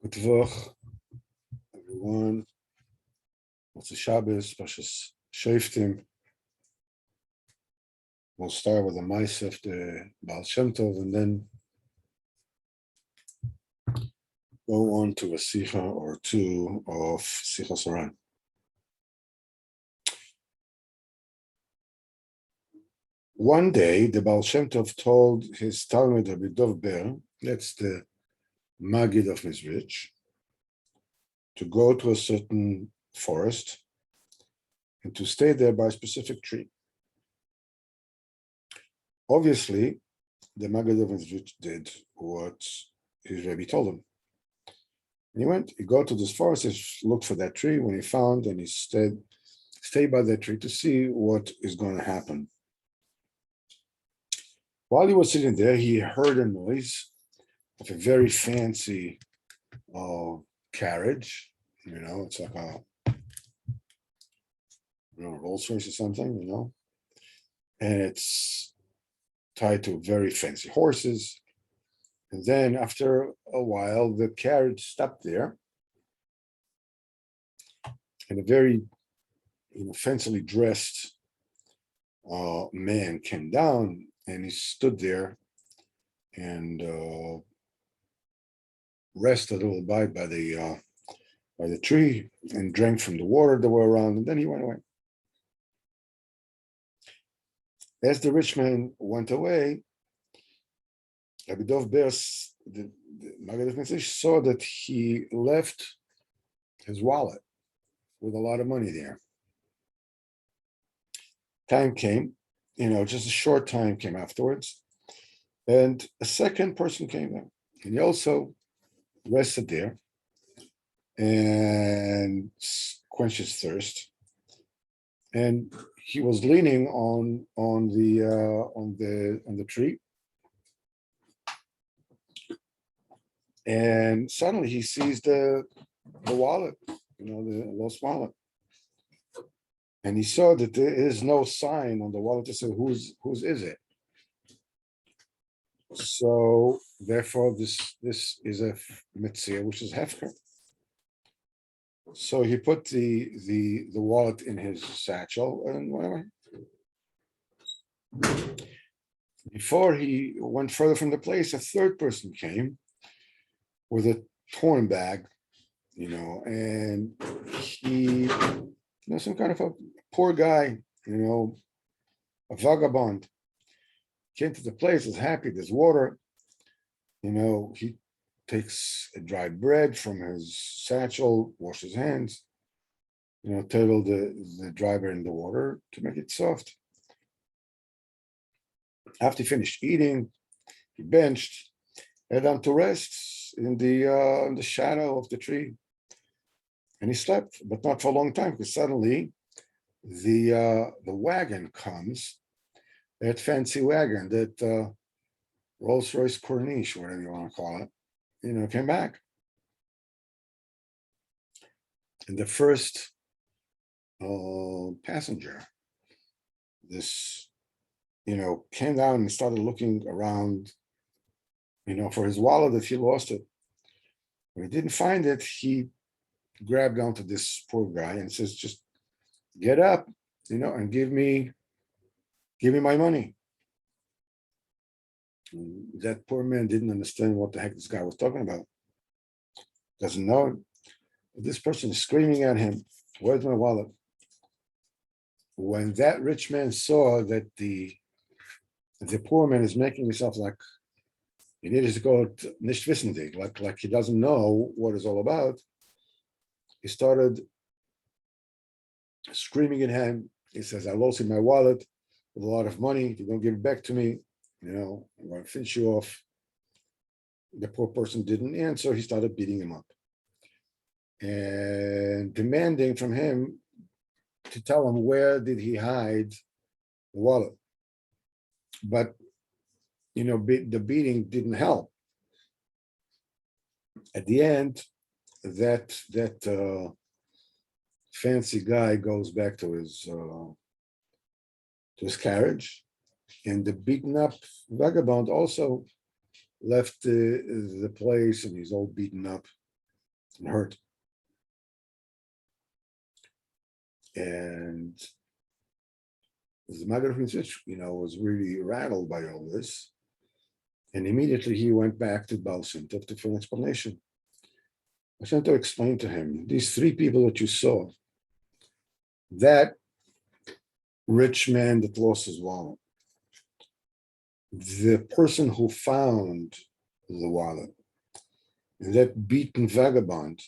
Good Vach, everyone. What's the Shabbos? Pashas Shoftim. We'll start with the Maaseh of the Baal Shem Tov and then go on to a Sicha or two of Sichos Haran. One day, the Baal Shem Tov told his Talmud Rabbi Dov Ber, that's the Maggid of Mizrich, to go to a certain forest and to stay there by a specific tree. Obviously, the Maggid of Mizrich did what his Rebbe told him. And he go to this forest, he looked for that tree. When he found, and he stayed by that tree to see what is going to happen. While he was sitting there, he heard a noise of a very fancy carriage. It's like a Rolls Royce or something, and it's tied to very fancy horses. And then after a while, the carriage stopped there, and a very fancily dressed man came down, and he stood there and rested a little by the tree and drank from the water that were around, and then he went away. As the rich man went away, Rabbi Dov Ber, the Maggid of Mizrich, saw that he left his wallet with a lot of money there. Time came, just a short time came afterwards, and a second person came in, and he also rested there and quenched his thirst. And he was leaning on the tree, and suddenly he sees the wallet, the lost wallet, and he saw that there is no sign on the wallet to say whose is it. So therefore, this is a mitzvah which is hefker. So he put the wallet in his satchel and went away. Before he went further from the place, a third person came with a torn bag, and he, some kind of a poor guy, a vagabond, came to the place, was happy, there's water, he takes a dry bread from his satchel, wash his hands, turtle the dry bread in the water to make it soft. After he finished eating, he benched, head down to rest in the shadow of the tree, and he slept, but not for a long time, because suddenly the wagon comes, that fancy wagon, that Rolls Royce Corniche, whatever you want to call it, came back. And the first passenger, this, came down and started looking around, for his wallet, if he lost it. When he didn't find it, he grabbed onto this poor guy and says, just get up, and give me my money. That poor man didn't understand what the heck this guy was talking about. Doesn't know. This person is screaming at him, where's my wallet? When that rich man saw that the poor man is making himself like he needed to go nicht wissendig, like he doesn't know what it's all about, he started screaming at him. He says, I lost my wallet with a lot of money. If you don't give it back to me, I'm going to finish you off. The poor person didn't answer. He started beating him up and demanding from him to tell him where did he hide the wallet. But, the beating didn't help. At the end, that fancy guy goes back to his carriage, and the beaten up vagabond also left the place, and he's all beaten up and hurt. And the Maggid of Mitzvah, was really rattled by all this. And immediately he went back to Baal Shem Tov for an explanation. Baal Shem Tov explained to him, these three people that you saw, that rich man that lost his wallet, the person who found the wallet, and that beaten vagabond,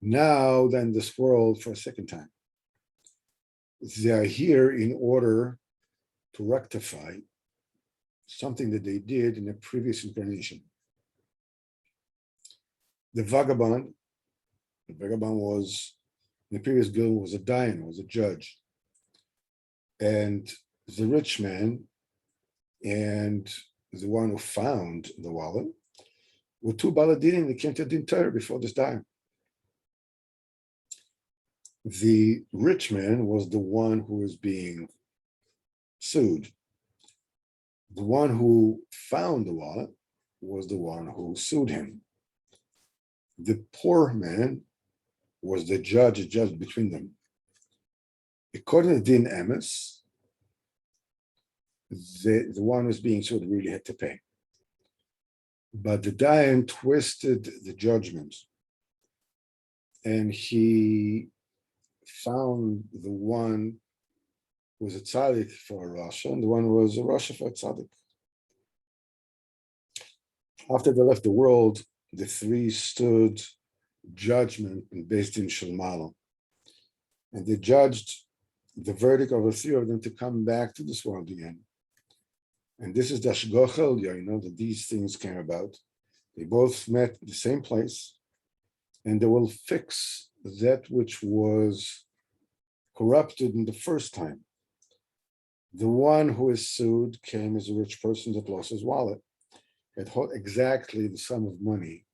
now they're in this world for a second time. They are here in order to rectify something that they did in a previous incarnation. The vagabond was, in the previous guild, was a dayan, was a judge. And the rich man and the one who found the wallet were two baladinim that came to Din Torah before this time. The rich man was the one who was being sued. The one who found the wallet was the one who sued him. The poor man was the judge between them. According to Din Emes, the one who was being sued really had to pay. But the dayan twisted the judgment, and he found the one who was a tzaddik for a Rasha, and the one who was a Rasha for a tzaddik. After they left the world, the three stood judgment in Beis Din Shel Ma'ala, and they judged the verdict of the three of them to come back to this world again. And this is the Hashgacha, that these things came about. They both met at the same place, and they will fix that which was corrupted in the first time. The one who is sued came as a rich person that lost his wallet. It had exactly the sum of money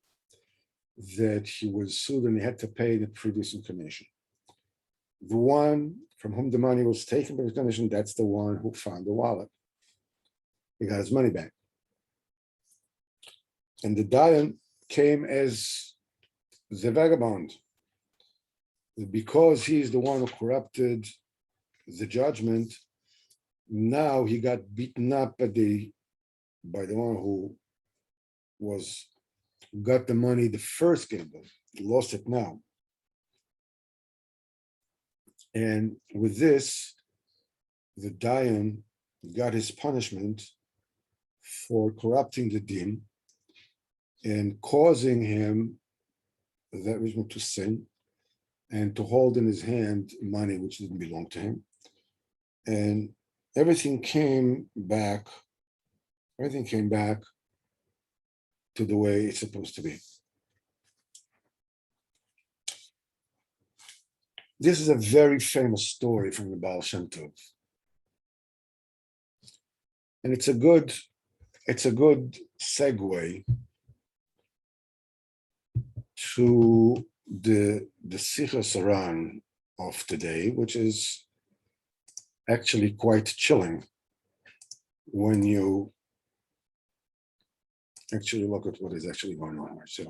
that he was sued and he had to pay the previous incarnation. The one from whom the money was taken by the incarnation, that's the one who found the wallet. He got his money back. And the dayan came as the vagabond. Because he's the one who corrupted the judgment, now he got beaten up by the one who got the money the first game, lost it now. And with this, the dayan got his punishment for corrupting the din and causing him, that region, to sin and to hold in his hand money which didn't belong to him. And everything came back to the way it's supposed to be. This is a very famous story from the Baal Shem Tov. And it's a good segue to the Sichos Haran of today, which is actually quite chilling when you actually look at what is actually going on here. So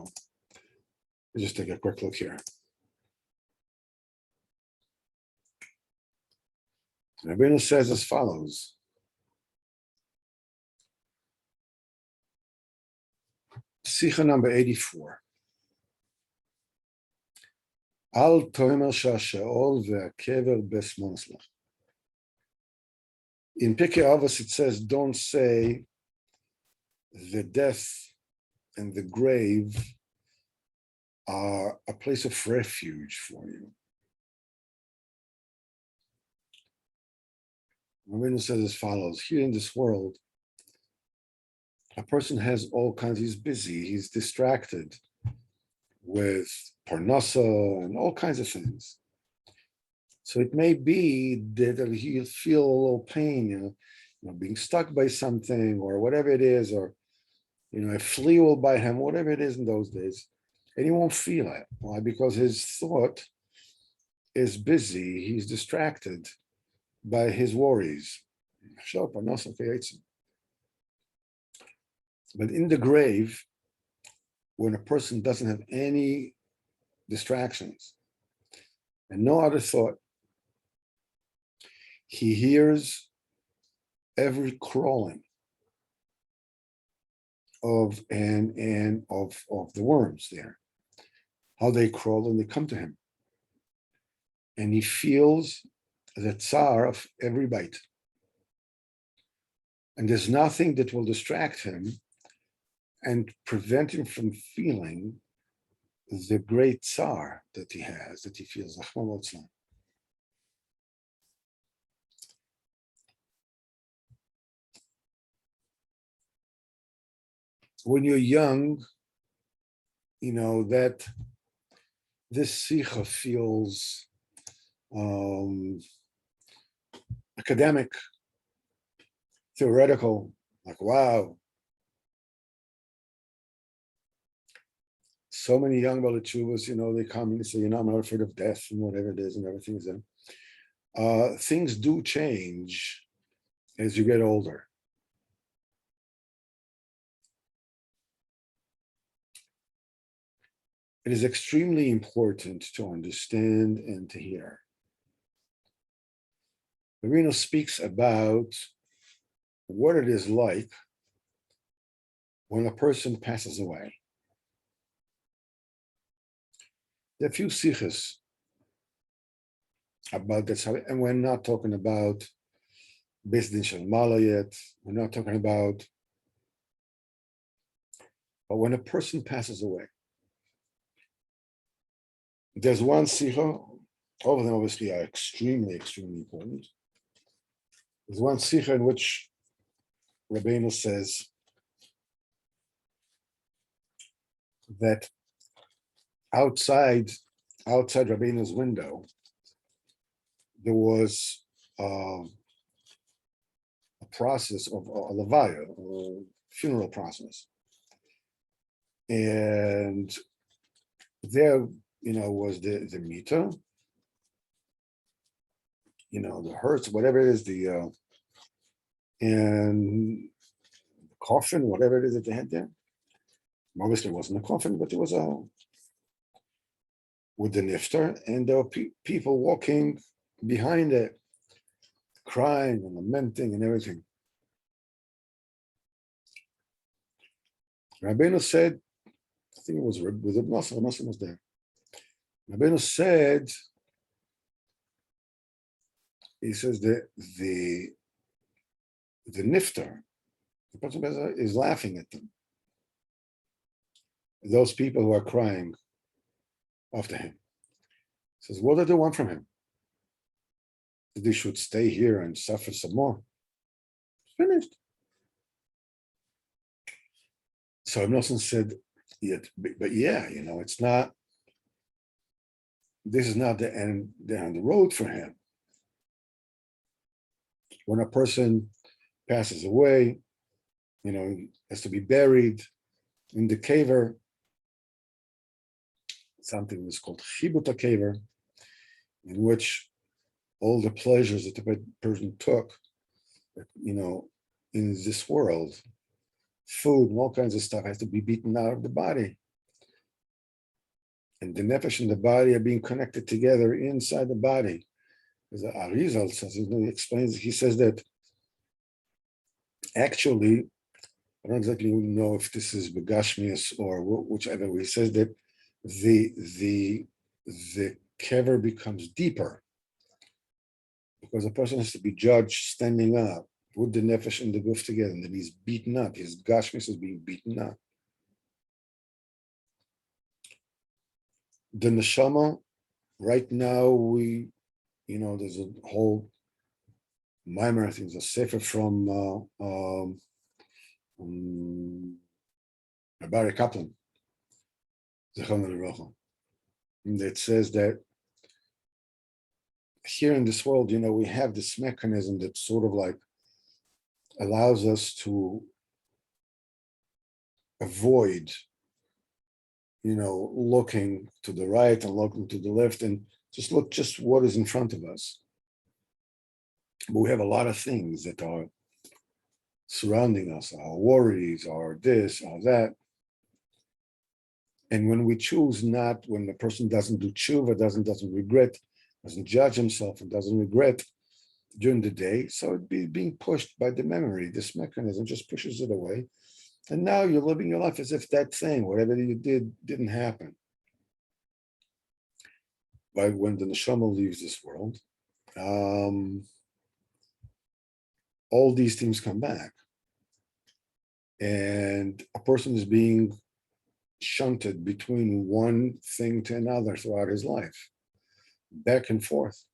let's just take a quick look here. Rabbeinu says as follows. Sikha number 84. Al toimer sha'she'ol ve'akever besmonsla. In Pirkei Avos it says, don't say the death and the grave are a place of refuge for you. Rabbeinu says as follows, here in this world, a person has all kinds, he's busy, he's distracted with parnasa and all kinds of things. So it may be that he'll feel a little pain, being stuck by something or whatever it is, or, a flea will bite him, whatever it is in those days, and he won't feel it. Why? Because his thought is busy, he's distracted by his worries. But in the grave, when a person doesn't have any distractions, and no other thought. He hears every crawling of the worms there, how they crawl and they come to him. And he feels the tsar of every bite. And there's nothing that will distract him and prevent him from feeling the great tsar that he has, that he feels. When you're young, you know that this sicha feels academic, theoretical, like, wow. So many young Balachuvas, they come and say, I'm not afraid of death and whatever it is and everything is there. Things do change as you get older. It is extremely important to understand and to hear. Marino speaks about what it is like when a person passes away. There are a few sichos about that, and we're not talking about Beis Din Shel Mala yet. We're not talking about, but when a person passes away, there's one sicha. All of them obviously are extremely, extremely important. There's one sicha in which Rabbeinu says that outside Rabbeinu's window, there was a process of a levaya, a funeral process. And there, was the mita, the hearse, whatever it is, and the coffin, whatever it is that they had there. Obviously, it wasn't a coffin, but it was with the nifter, and there were people walking behind it, crying and lamenting and everything. Rabbeinu said, I think it was with the Muslim was there. Rabbeinu said, he says that the nifter, the person is laughing at them. Those people who are crying after him. He says, what do they want from him? That they should stay here and suffer some more. It's finished. So Nosson said, but yeah, it's not, this is not the end down the road for him. When a person passes away, has to be buried in the caver, something that's called chibut caver, in which all the pleasures that the person took, in this world, food and all kinds of stuff has to be beaten out of the body. And the nefesh and the body are being connected together inside the body. As Arizal says, he explains, he says that actually, I don't exactly know if this is Begashmias or whichever, he says that the kever becomes deeper because a person has to be judged standing up with the nefesh and the guf together, and then he's beaten up. His gashmis is being beaten up. The neshama, right now, there's a whole mimer, I think there's a sefer from Barry Kaplan, that says that here in this world, we have this mechanism that sort of like allows us to avoid, looking to the right and looking to the left and just look just what is in front of us. But we have a lot of things that are surrounding us, our worries, our this, our that. And when we choose not, when the person doesn't do tshuva, doesn't regret, doesn't judge himself, and doesn't regret during the day, so it'd be being pushed by the memory. This mechanism just pushes it away. And now you're living your life as if that thing, whatever you did, didn't happen. But when the neshama leaves this world, all these things come back. And a person is being shunted between one thing to another throughout his life, back and forth.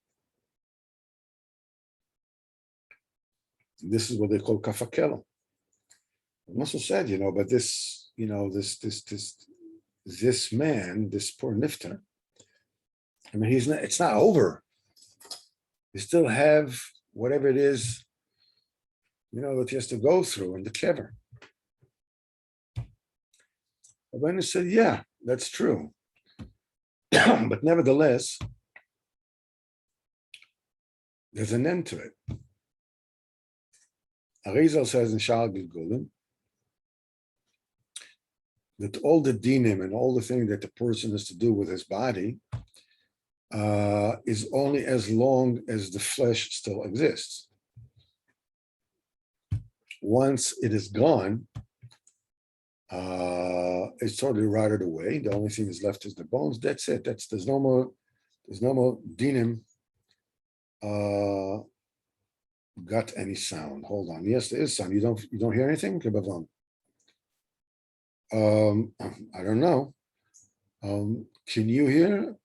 This is what they call kafakela. Also said, but this man, this poor nifter, I mean, it's not over. You still have whatever it is, that he has to go through in the kever. Rabbeinu said, yeah, that's true. But nevertheless, there's an end to it. Arizal says in Shal Gilgulim that all the dinim and all the things that the person has to do with his body is only as long as the flesh still exists. Once it is gone, it's totally rotted away. The only thing that's left is the bones. That's it. There's no more dinim got any sound. Hold on. Yes, there is sound. You don't hear anything? I don't know. Can you hear,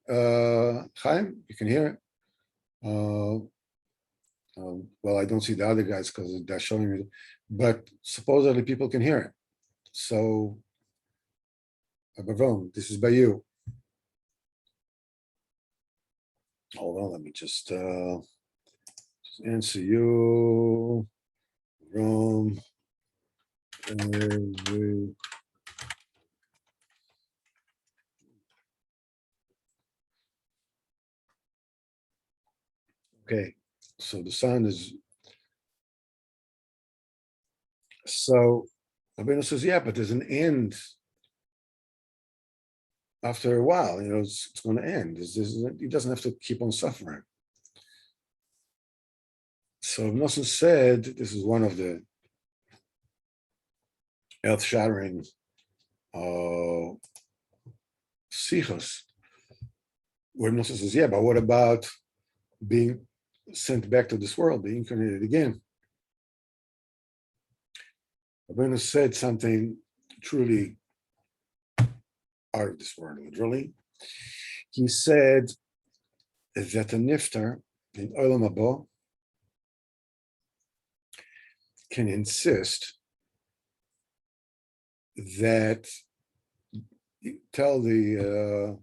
Chaim? You can hear it. Well, I don't see the other guys because they're showing me, but supposedly people can hear it. So, this is by you. Hold on, let me just answer you. Rome. Okay, so the sound is. So Rabbeinu says, yeah, but there's an end. After a while, it's going to end. He doesn't have to keep on suffering. So Nosson said, this is one of the earth-shattering sichos, where Nosson says, yeah, but what about being sent back to this world, being incarnated again? Rabbeinu said something truly out of this world, literally. He said that a nifter in Olam Haba can insist that, tell the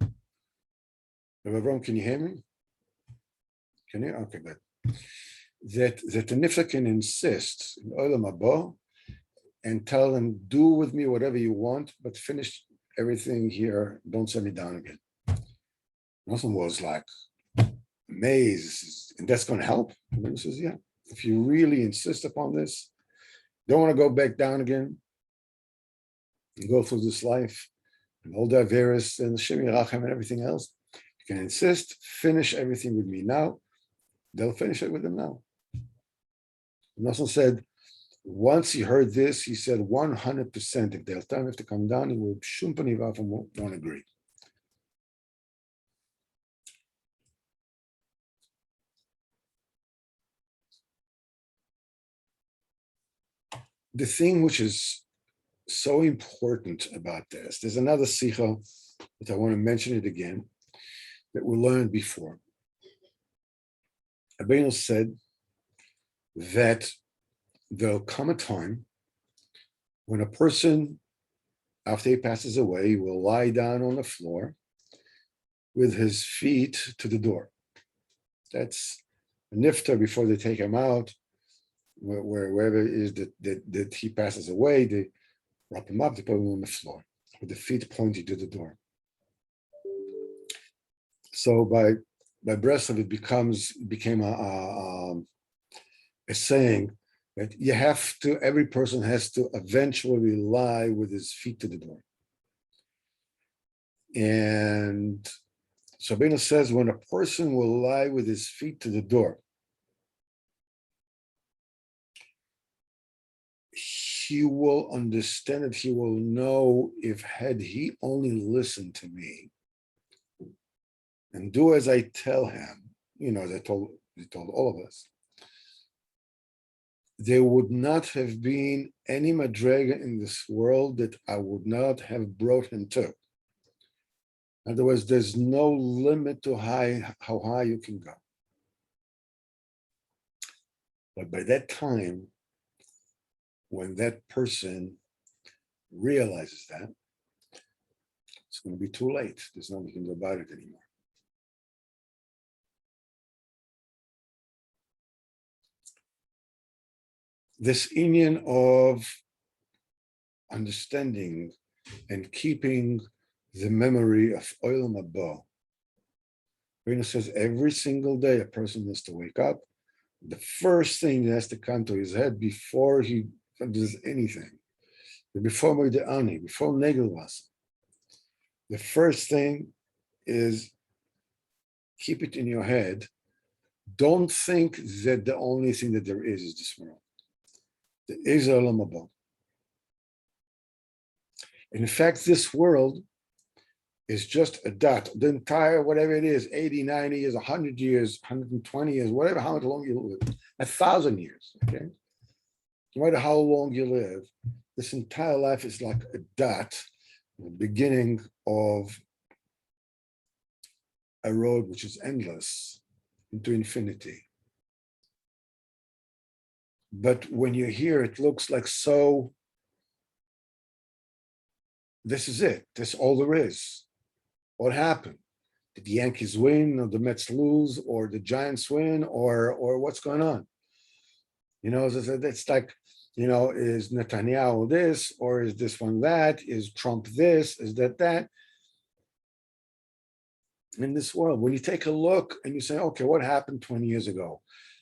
Avram, can you hear me? Can you? Okay, good. That the nifter can insist in Olam Haba and tell them, do with me whatever you want, but finish everything here, don't send me down again. Nothing was like amazed, and that's going to help. And he says, yeah, if you really insist upon this, don't want to go back down again, and go through this life, and all the Averis and the Shemi Rachem and everything else, you can insist, finish everything with me now, they'll finish it with them now. Nosson said, once he heard this, he said 100%, if they'll tell him to come down, he will shumpani v'afim won't agree. The thing which is so important about this, there's another sicha that I want to mention it again, that we learned before. Rabbeinu said that there'll come a time when a person, after he passes away, will lie down on the floor with his feet to the door. That's a niftar before they take him out, wherever it is that he passes away, they wrap him up, they put him on the floor with the feet pointing to the door. So by Breslov, it became a saying that every person has to eventually lie with his feet to the door. And Sabina says, when a person will lie with his feet to the door, he will understand it. He will know, if had he only listened to me and do as I tell him, as he told all of us, there would not have been any madrega in this world that I would not have brought him to. In other words, there's no limit to how high you can go. But by that time, when that person realizes that, it's going to be too late. There's nothing you can do about it anymore. This union of understanding and keeping the memory of Olam Haba. Rina says every single day a person has to wake up. The first thing that has to come to his head before he does anything, before Moedeani, before Negelwas, the first thing is keep it in your head. Don't think that the only thing that there is this world. There is Olam Haba. In fact, this world is just a dot. The entire, whatever it is, 80, 90 years, 100 years, 120 years, whatever, how long you live, 1,000 years, okay? No matter how long you live, this entire life is like a dot, the beginning of a road which is endless into infinity. But when you're here, it looks like so, this is it. That's all there is. What happened? Did the Yankees win, or the Mets lose, or the Giants win, or what's going on? It's like, is Netanyahu this, or is this one that? Is Trump this? Is that? In this world, when you take a look and you say, okay, what happened 20 years ago?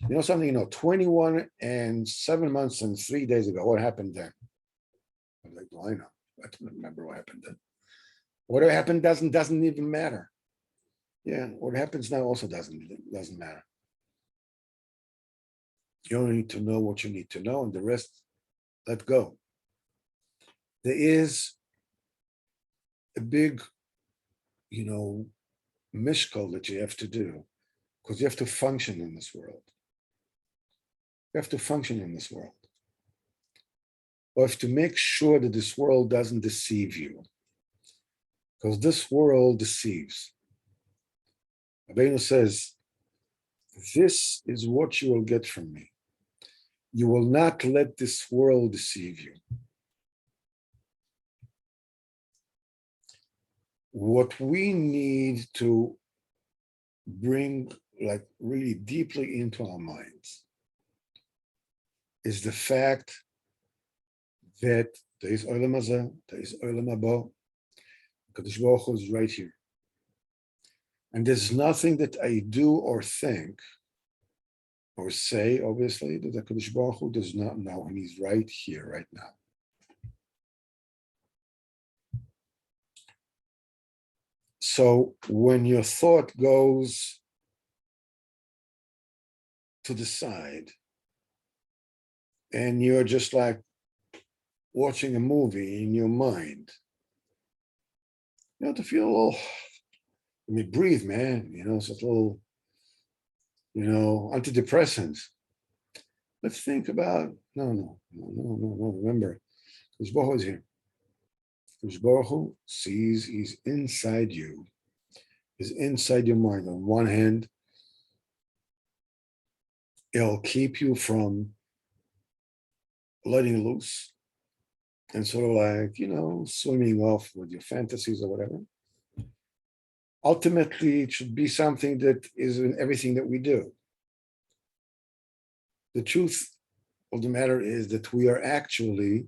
21 and 7 months and 3 days ago, what happened then? I'm like, well, I know. I don't remember what happened then. Whatever happened doesn't even matter. Yeah, what happens now also doesn't matter. You only need to know what you need to know, and the rest, let go. There is a big, mishkal that you have to do, because you have to function in this world. You have to function in this world. Or have to make sure that this world doesn't deceive you, because this world deceives. Rabbeinu says, this is what you will get from me. You will not let this world deceive you. What we need to bring really deeply into our minds is the fact that there is Olam Hazeh, there is Olam Haba, Kadosh Baruch Hu is right here. And there's nothing that I do or think or say, obviously, that the Kadosh Baruch Hu does not know, and he's right here, right now. So when your thought goes to the side and you're just like watching a movie in your mind, you have to feel a little, breathe, man, it's a little, antidepressants. Let's think about, no, remember, Kadosh Baruch Hu is here. Kadosh Baruch Hu sees, he's inside you, he's inside your mind. On one hand, it'll keep you from letting loose and sort of like, swimming off with your fantasies or whatever. Ultimately, it should be something that is in everything that we do. The truth of the matter is that we are actually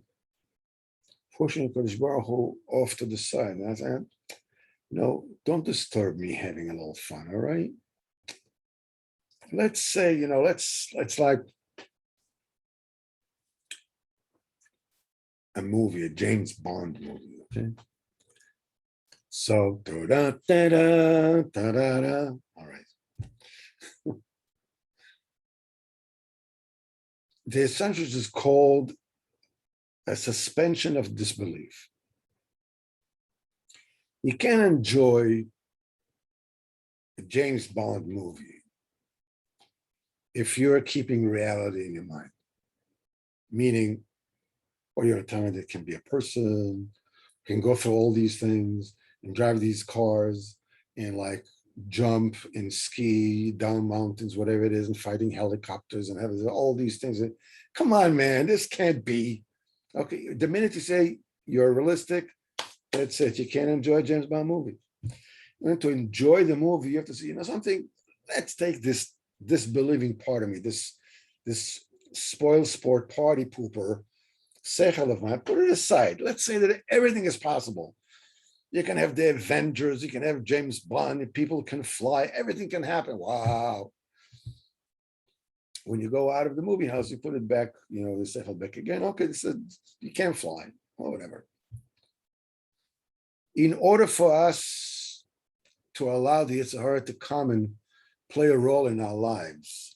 pushing Kadosh Baruch Hu off to the side. And I said, don't disturb me having a little fun, all right? Let's say, let's like a movie, a James Bond movie, okay? So, da-da-da-da-da-da. All right. The essentials is called a suspension of disbelief. You can't enjoy a James Bond movie if you're keeping reality in your mind, meaning, or you're telling me it can be a person, can go through all these things and drive these cars and like jump and ski down mountains, whatever it is, and fighting helicopters and having all these things. Come on, man, this can't be. Okay, the minute you say you're realistic, that's it. You can't enjoy a James Bond movie. And to enjoy the movie, you have to say, you know something, let's take this believing part of me, this spoil sport party pooper, sechel of mine, put it aside. Let's say that everything is possible. You can have the Avengers, you can have James Bond, people can fly, everything can happen. Wow. When you go out of the movie house, you put it back, you know, the sechel back again. Okay, you can't fly, or whatever. In order for us to allow the Yetzer Hara to come and play a role in our lives,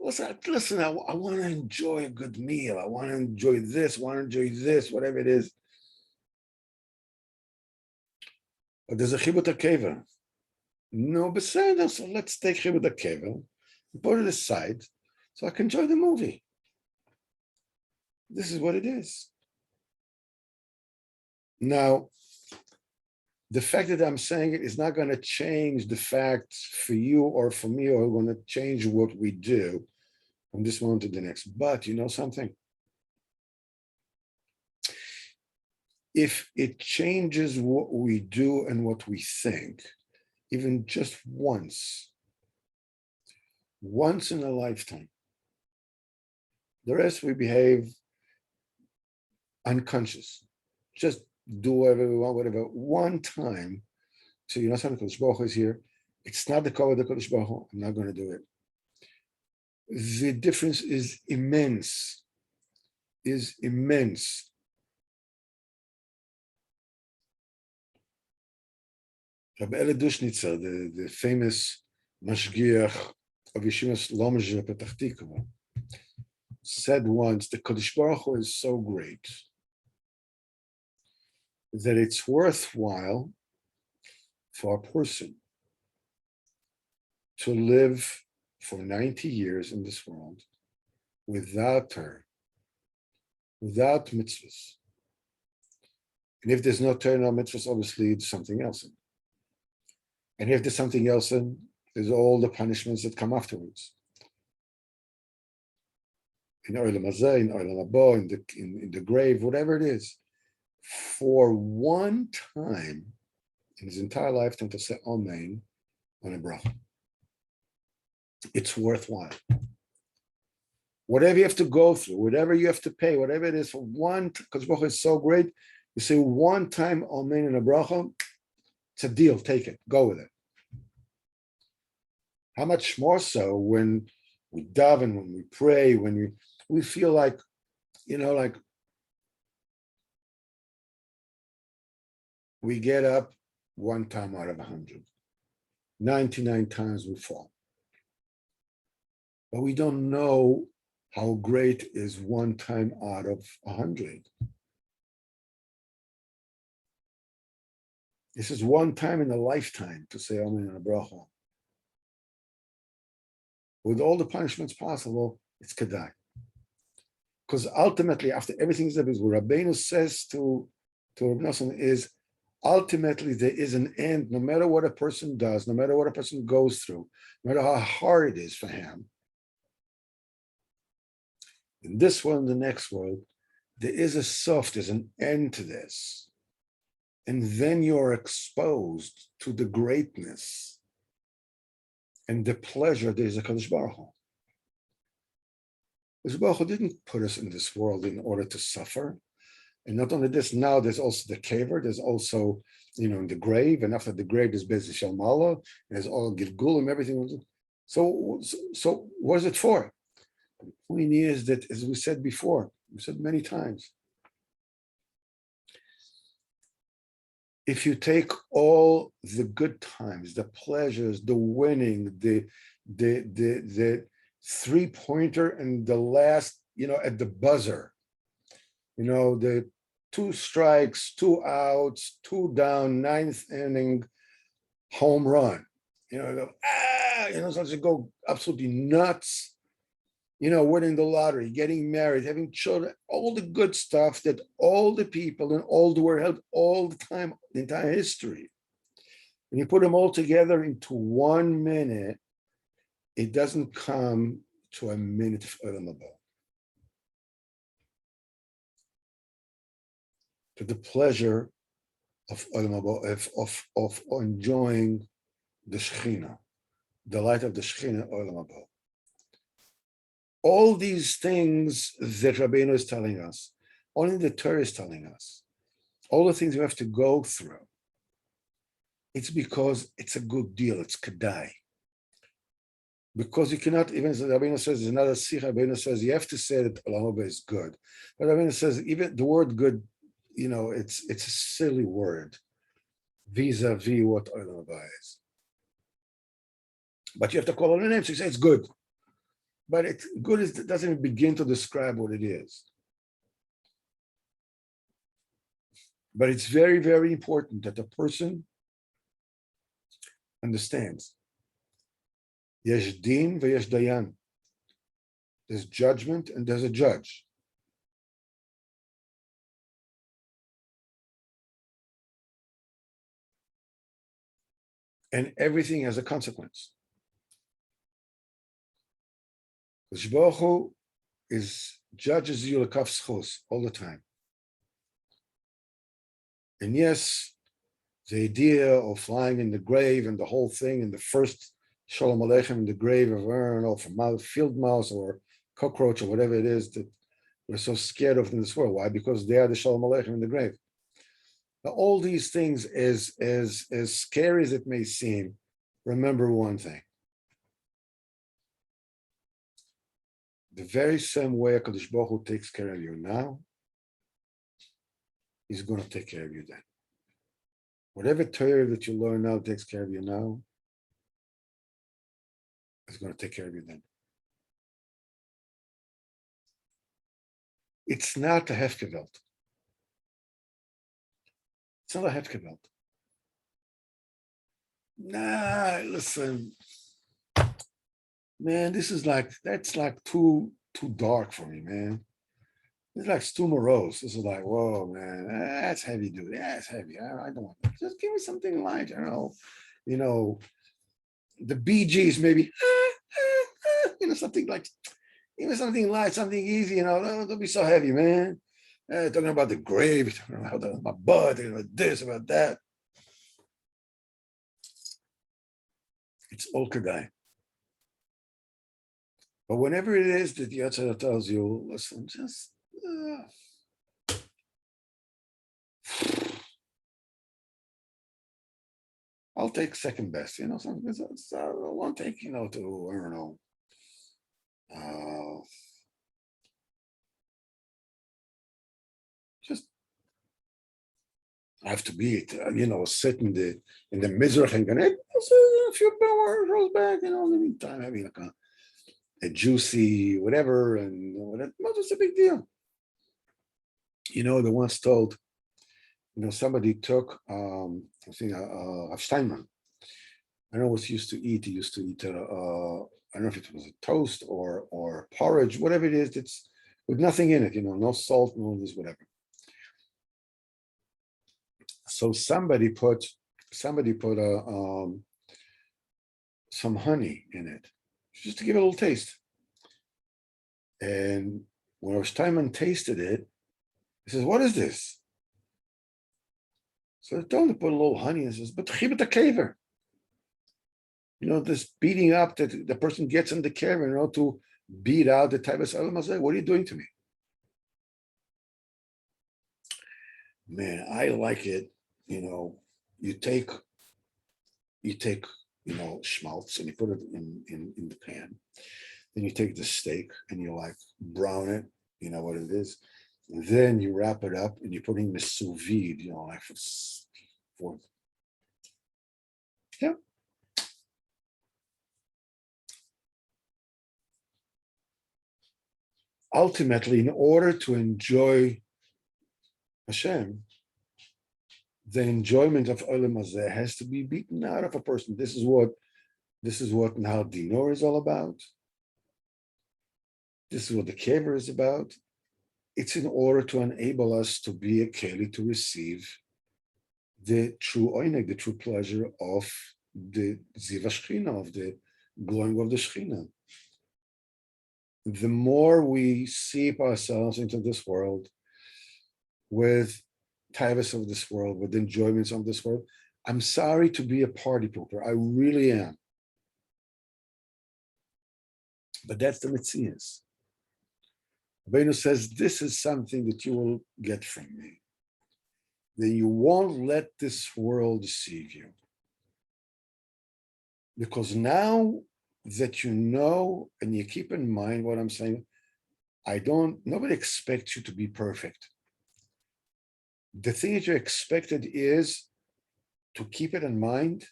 listen, I want to enjoy a good meal. I want to enjoy this, whatever it is. But there's a chibut hakeva. No, beseder. So let's take chibut hakeva and put it aside so I can enjoy the movie. This is what it is. Now, the fact that I'm saying it is not going to change the fact for you or for me, or going to change what we do from this one to the next. But you know something? If it changes what we do and what we think, even just once in a lifetime, the rest we behave unconscious. Just do whatever we want, whatever. One time, so you know something, Kodesh Baruch Hu is here. It's not the call of the Kodesh Baruch Hu. I'm not going to do it. The difference is immense. Rabbi Eli Dushnitzer, the famous mashgiach of Yeshivas Lomezhe Petach Tikva, said once, the Kodesh Baruch Hu is so great that it's worthwhile for a person to live for 90 years in this world without her, without mitzvahs. And if there's no Torah, no mitzvahs, obviously it's something else in. And if there's something else in, there's all the punishments that come afterwards. In Olam Hazeh, in Olam Habo, in the grave, whatever it is, for one time in his entire lifetime to say Amen on a bracha. It's worthwhile. Whatever you have to go through, whatever you have to pay, whatever it is, for one, because bracha is so great, you say one time Amen in a bracha, it's a deal, take it, go with it. How much more so when we daven, when we pray, when we feel like, you know, like we get up one time out of 100. 99 times we fall. But we don't know how great is one time out of 100. This is one time in a lifetime to say Amen and a bracha. With all the punishments possible, it's kedai. Because ultimately, after everything is done, what Rabbeinu says to Reb Nosson is, ultimately there is an end, no matter what a person does, no matter what a person goes through, no matter how hard it is for him. In this world and the next world, there is a sof, there's an end to this. And then you're exposed to the greatness and the pleasure there is a Kadosh Baruch Hu. Kadosh Baruch Hu didn't put us in this world in order to suffer. And not only this, now there's also the kever, there's also, you know, in the grave, and after the grave there's Bez Shel Mala, there's all Gilgulim, everything. So what is it for? The point is that, as we said before, we said many times, if you take all the good times, the pleasures, the winning, the 3-pointer and the last, at the buzzer, the 2 strikes, 2 outs, 2 down, 9th inning home run, sometimes you go absolutely nuts, winning the lottery, getting married, having children, all the good stuff that all the people in all the world held all the time, the entire history. When you put them all together into 1 minute, it doesn't come to a minute of Olam Haba. To the pleasure of Olam Haba, of enjoying the Shekhinah, the light of the Shekhinah, Olam Haba. All these things that Rabbeinu is telling us, only the Torah is telling us, all the things we have to go through, it's because it's a good deal, it's kedai. Because you cannot, even as Rabbeinu says, there's another sikha, Rabbeinu says, you have to say that Olam Haba is good. But Rabbeinu says, even the word good, it's a silly word vis-a-vis what Olam Haba is. But you have to call it a name, so you say it's good. But it's good doesn't even begin to describe what it is. But it's very, very important that the person understands. Yesh din v'yesh dayan. There's judgment and there's a judge. And everything has a consequence. Baruch Hu judges you l'kaf schos all the time. And yes, the idea of flying in the grave and the whole thing, and the first Shalom Aleichem in the grave of, I don't know, from field mouse or cockroach or whatever it is that we're so scared of in this world. Why? Because they are the Shalom Aleichem in the grave. Now, all these things, as scary as it may seem, remember one thing. The very same way HaKadosh Baruch Hu takes care of you now, He's going to take care of you then. Whatever Torah that you learn now takes care of you now, He's going to take care of you then. It's not a Hefkewelt. It's not a Hefkewelt. Nah, listen. Man, that's like too dark for me, man. It's like too morose. This is like, whoa, man, that's heavy, dude. Yeah, it's heavy. I don't want that. Just give me something light, the Bee Gees, maybe, something like, even something light, something easy, don't be so heavy, man. Talking about the grave, talking about my butt, talking about this, about that. It's all kedai. But whenever it is that the Yetzer Hara tells you, listen, just I'll take second best, something. I won't take, to, I don't know. Just I have to be, sit in the Mizrach and a few hours back, in the meantime, having like a juicy whatever, and whatever. What's a big deal? They once told, somebody took, I think, Steinman. I don't know what he used to eat. He used to eat, I don't know if it was a toast or porridge, whatever it is. It's with nothing in it, no salt, no this, whatever. So somebody put some honey in it, just to give it a little taste. And when Steinman tasted it, he says, "What is this?" So I told him to put a little honey and says, "But chibet a kaver." This beating up that the person gets in the kaver, to beat out the type of Olam Hazeh. What are you doing to me? Man, I like it. You take schmaltz and you put it in the pan. Then you take the steak and you brown it, what it is. And then you wrap it up and you put it in the sous vide, forth. Yeah. Ultimately, in order to enjoy Hashem, the enjoyment of Olam Hazeh has to be beaten out of a person. This is what now Dinor is all about. This is what the Kever is about. It's in order to enable us to be a Keli to receive the true oineg, the true pleasure of the Ziva Shechina, of the glowing of the Shechina. The more we seep ourselves into this world with taivas of this world, with enjoyments of this world, I'm sorry to be a party pooper. I really am. But that's the Metzias. Rabbeinu says, this is something that you will get from me. Then you won't let this world deceive you. Because now that you know and you keep in mind what I'm saying, nobody expects you to be perfect. The thing that you're expected is to keep it in mind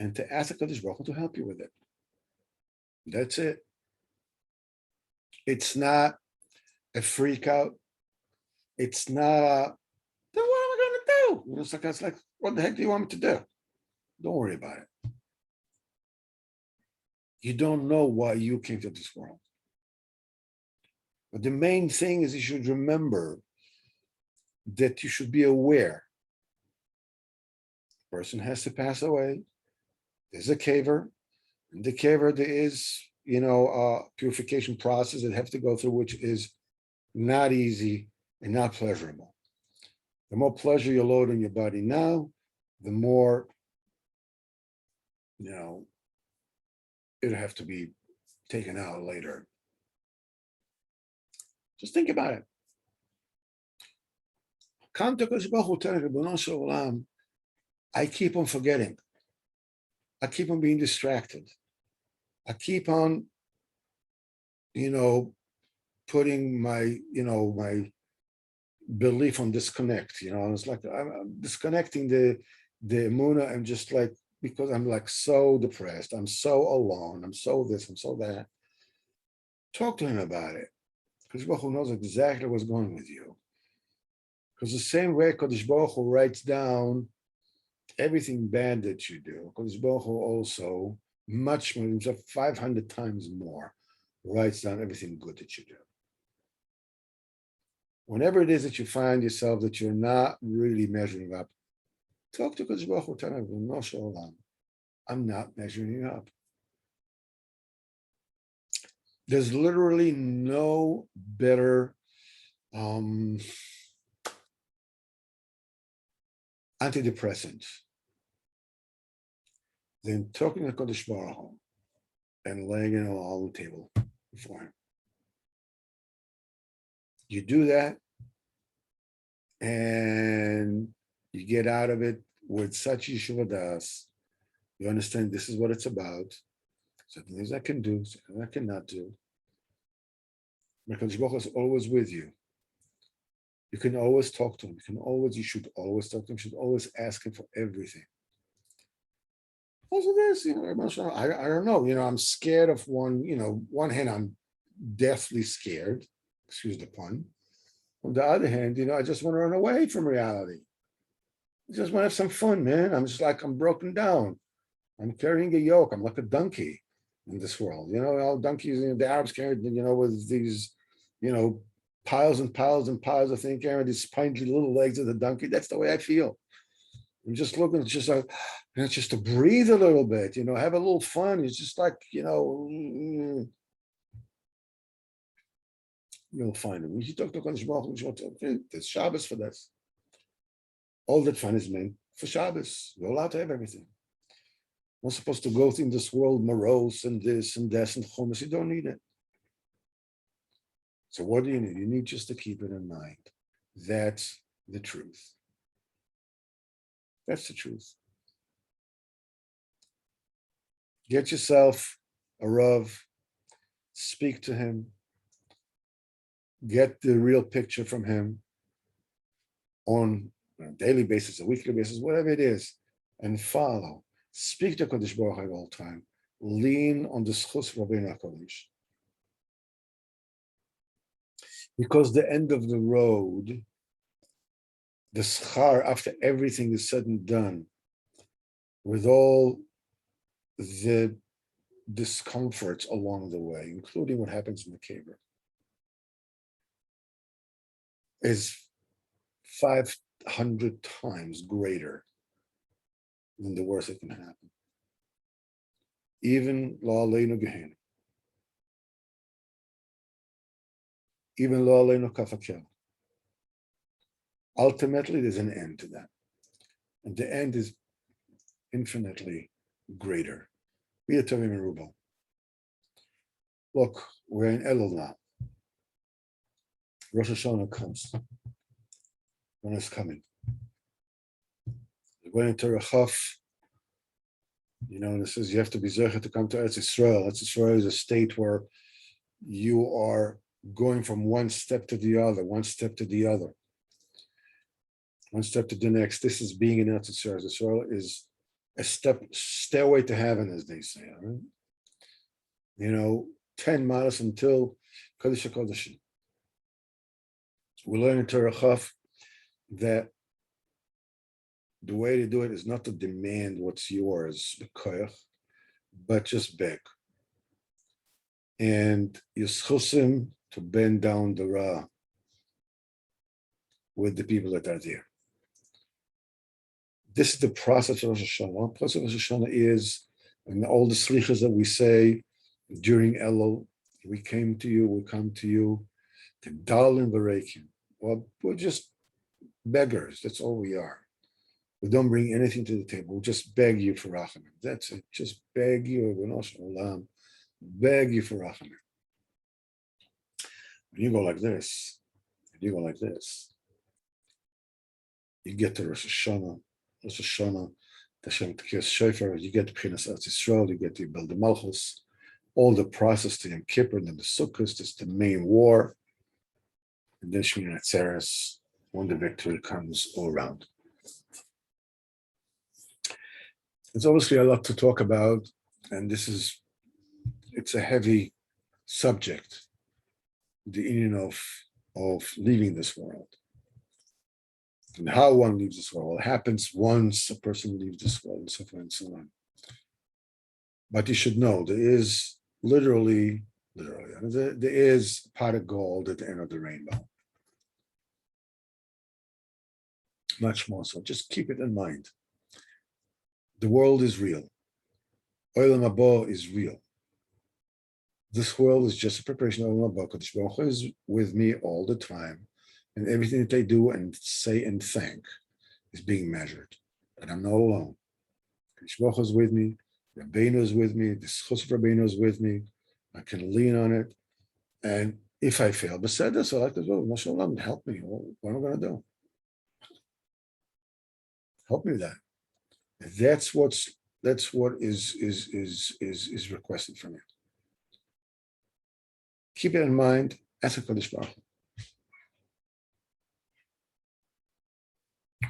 and to ask HaKadosh Baruch Hu to help you with it. That's it. It's not a freak out. It's not a, then what am I going to do? It's like, what the heck do you want me to do? Don't worry about it. You don't know why you came to this world. But the main thing is you should remember that you should be aware. The person has to pass away. There's a caver. In the caver, there is, a purification process that have to go through, which is not easy and not pleasurable. The more pleasure you load in your body now, the more, it'll have to be taken out later. Just think about it. I keep on forgetting. I keep on being distracted. I keep on, putting my belief on disconnect. It's like I'm disconnecting the emunah and just like, because I'm like so depressed, I'm so alone, I'm so this, I'm so that. Talk to him about it. Because Baruch Hu knows exactly what's going with you. Because the same way Kodesh Baruch Hu writes down everything bad that you do, Kodesh Baruch Hu also, much more, 500 times more, writes down everything good that you do. Whenever it is that you find yourself that you're not really measuring up, talk to Kodesh Baruch Hu, tell him, I'm not measuring up. There's literally no better antidepressant than talking to Kodesh Baruch Hu and laying it all on the table before him. You do that, and you get out of it with such yeshiva das. You understand this is what it's about. Certain things I can do, certain I cannot do. Kodesh Baruch Hu is always with you. You can always talk to him. You should always talk to him. You should always ask him for everything. Also this, I don't know. I'm scared of one hand, I'm deathly scared, excuse the pun. On the other hand, I just want to run away from reality. I just want to have some fun, man. I'm just like, I'm broken down. I'm carrying a yoke. I'm like a donkey in this world. All donkeys, the Arabs carried, with these, piles and piles and piles of things, carrying these spindly little legs of the donkey. That's the way I feel. I'm just looking, just like, just to breathe a little bit, have a little fun. It's just like, you'll find it. When you talk to Kodesh Baruch Hu, there's Shabbos for this. All that fun is meant for Shabbos. You're allowed to have everything. You're not supposed to go in this world morose and this and that and chumash. You don't need it. So what do you need? You need just to keep it in mind. That's the truth. That's the truth. Get yourself a Rav, speak to him, get the real picture from him on on a daily basis, a weekly basis, whatever it is, and follow. Speak to Kodesh Baruch Hu all the time. Lean on the Sichos Rabbeinu HaKadosh. Because the end of the road, the schar, after everything is said and done, with all the discomforts along the way, including what happens in the kibbutz, is 500 times greater than the worst that can happen. Even lo aleinu Gehenna, even lo aleinu kaf hakel. Ultimately, there's an end to that, and the end is infinitely greater. Be a Tovim and Rubel. Look, we're in Elul now. Rosh Hashanah comes. When it's coming. We're going to Rechaf. And it says you have to be zecher to come to Eretz Yisrael. Eretz Yisrael is a state where you are going from one step to the other, one step to the other, one step to the next. This is being in Eretz Yisrael. Yisrael is a stairway to heaven, as they say. Right? 10 miles until Kodesh HaKodeshim. We learn in Torah Chaf that the way to do it is not to demand what's yours, the koyach, but just beg. And yischusim, to bend down the ra with the people that are there. This is the process of Rosh Hashanah. One process of Rosh Hashanah is, and all the slichas that we say during Elul, we came to you, we come to you, to Dalin Varekim. Well, we're just beggars. That's all we are. We don't bring anything to the table. We just beg you for rachamim. That's it. Just beg you, beg you for rachamim. When you go like this, you get to Rosh Hashanah, Tashem Tekiyas Shofar, you get to B'chinas Eretz Yisrael, you get to build the Malchus, all the process to Yom Kippur, and then the Sukkot, it's the main war, and then Shmini Atzeres, when the victory comes all around. There's obviously a lot to talk about, and it's a heavy subject, the union of leaving this world. And how one leaves this world. What happens once a person leaves this world, and so forth and so on. But you should know, there is literally, there is a pot of gold at the end of the rainbow. Much more so. Just keep it in mind. The world is real. Olam Haba is real. This world is just a preparation of Olam Haba. Kodesh Baruch Hu is with me all the time, and everything that I do and say and think is being measured. And I'm not alone. Kodesh Baruch Hu is with me. Rabbeinu is with me. The Sichos Rabbeinu is with me. I can lean on it. And if I fail, beseder, so like this, well, Mashallah, help me. What am I going to do? Help me with that. That's what is requested from you. Keep it in mind. Ask Kodesh Baruch Hu.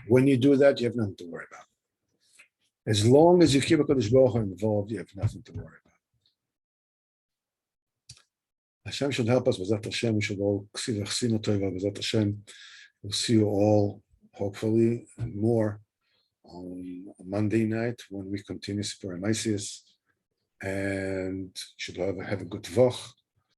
When you do that, you have nothing to worry about. As long as you keep Kodesh Baruch Hu involved, you have nothing to worry about. Hashem should help us. B'ezrat Hashem, we should all see B'ezrat Hashem. We'll see you all, hopefully, and more on Monday night when we continue Sipur Maisius, and should have a good Vach.